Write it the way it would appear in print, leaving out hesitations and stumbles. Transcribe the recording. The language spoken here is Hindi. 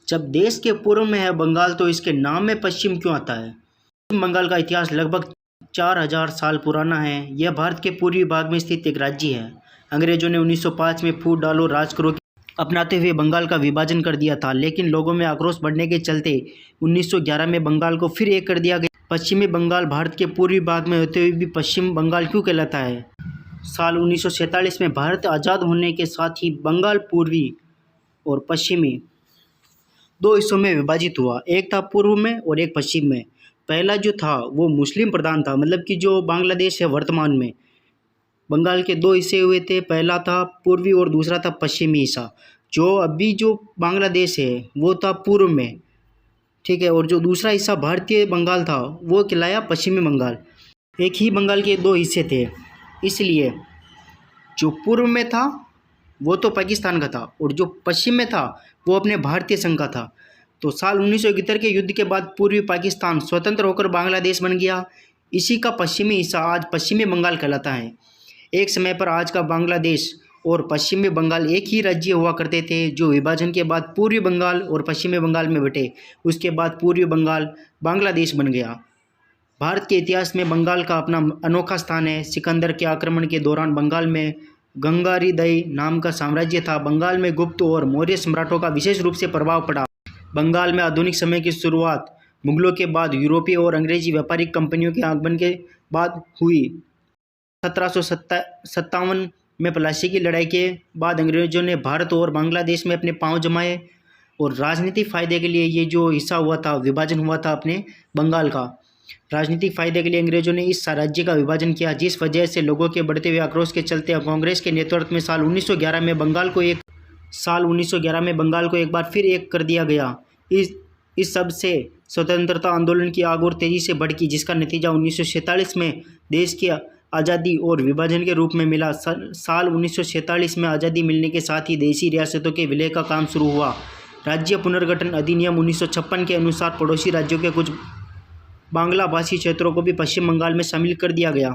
जब देश के पूर्व में है बंगाल तो इसके नाम में पश्चिम क्यों आता है? पश्चिम बंगाल का इतिहास लगभग 4000 साल पुराना है। यह भारत के पूर्वी भाग में स्थित एक राज्य है। अंग्रेजों ने 1905 में फूट डालो राज करो अपनाते हुए बंगाल का विभाजन कर दिया था, लेकिन लोगों में आक्रोश बढ़ने के चलते 1911 में बंगाल को फिर एक कर दिया गया। पश्चिमी बंगाल भारत के पूर्वी भाग में होते हुए भी पश्चिम बंगाल क्यों कहलाता है? साल 1947 में भारत आज़ाद होने के साथ ही बंगाल पूर्वी और पश्चिमी दो हिस्सों में विभाजित हुआ। एक था पूर्व में और एक पश्चिम में। पहला जो था वो मुस्लिम प्रधान था, मतलब कि जो बांग्लादेश है वर्तमान में, बंगाल के दो हिस्से हुए थे। पहला था पूर्वी और दूसरा था पश्चिमी हिस्सा। जो अभी जो बांग्लादेश है वो था पूर्व में, ठीक है, और जो दूसरा हिस्सा भारतीय बंगाल था वो कहलाया पश्चिमी बंगाल। एक ही बंगाल के दो हिस्से थे, इसलिए जो पूर्व में था वो तो पाकिस्तान का था और जो पश्चिम में था वो अपने भारतीय संघ का था। तो साल 1971 के युद्ध के बाद पूर्वी पाकिस्तान स्वतंत्र होकर बांग्लादेश बन गया। इसी का पश्चिमी हिस्सा आज पश्चिमी बंगाल कहलाता है। एक समय पर आज का बांग्लादेश और पश्चिमी बंगाल एक ही राज्य हुआ करते थे, जो विभाजन के बाद पूर्वी बंगाल और पश्चिमी बंगाल में बटे। उसके बाद पूर्वी बंगाल बांग्लादेश बन गया। भारत के इतिहास में बंगाल का अपना अनोखा स्थान है। सिकंदर के आक्रमण के दौरान बंगाल में गंगारीदई नाम का साम्राज्य था। बंगाल में गुप्त और मौर्य सम्राटों का विशेष रूप से प्रभाव पड़ा। बंगाल में आधुनिक समय की शुरुआत मुगलों के बाद यूरोपीय और अंग्रेजी व्यापारिक कंपनियों के आगमन के बाद हुई। 1757 में प्लासी की लड़ाई के बाद अंग्रेजों ने भारत और बांग्लादेश में अपने पांव जमाए और राजनीतिक फ़ायदे के लिए ये जो हिस्सा हुआ था, विभाजन हुआ था अपने बंगाल का, राजनीतिक फ़ायदे के लिए अंग्रेजों ने इस राज्य का विभाजन किया, जिस वजह से लोगों के बढ़ते हुए आक्रोश के चलते कांग्रेस के नेतृत्व में साल 1911 में बंगाल को एक बार फिर एक कर दिया गया। इस सब से स्वतंत्रता आंदोलन की आग और तेज़ी से भड़की, जिसका नतीजा 1947 में देश की आज़ादी और विभाजन के रूप में मिला। साल 1947 में आज़ादी मिलने के साथ ही देशी रियासतों के विलय का काम शुरू हुआ। राज्य पुनर्गठन अधिनियम 1956 के अनुसार पड़ोसी राज्यों के कुछ बांग्ला भाषी क्षेत्रों को भी पश्चिम बंगाल में शामिल कर दिया गया।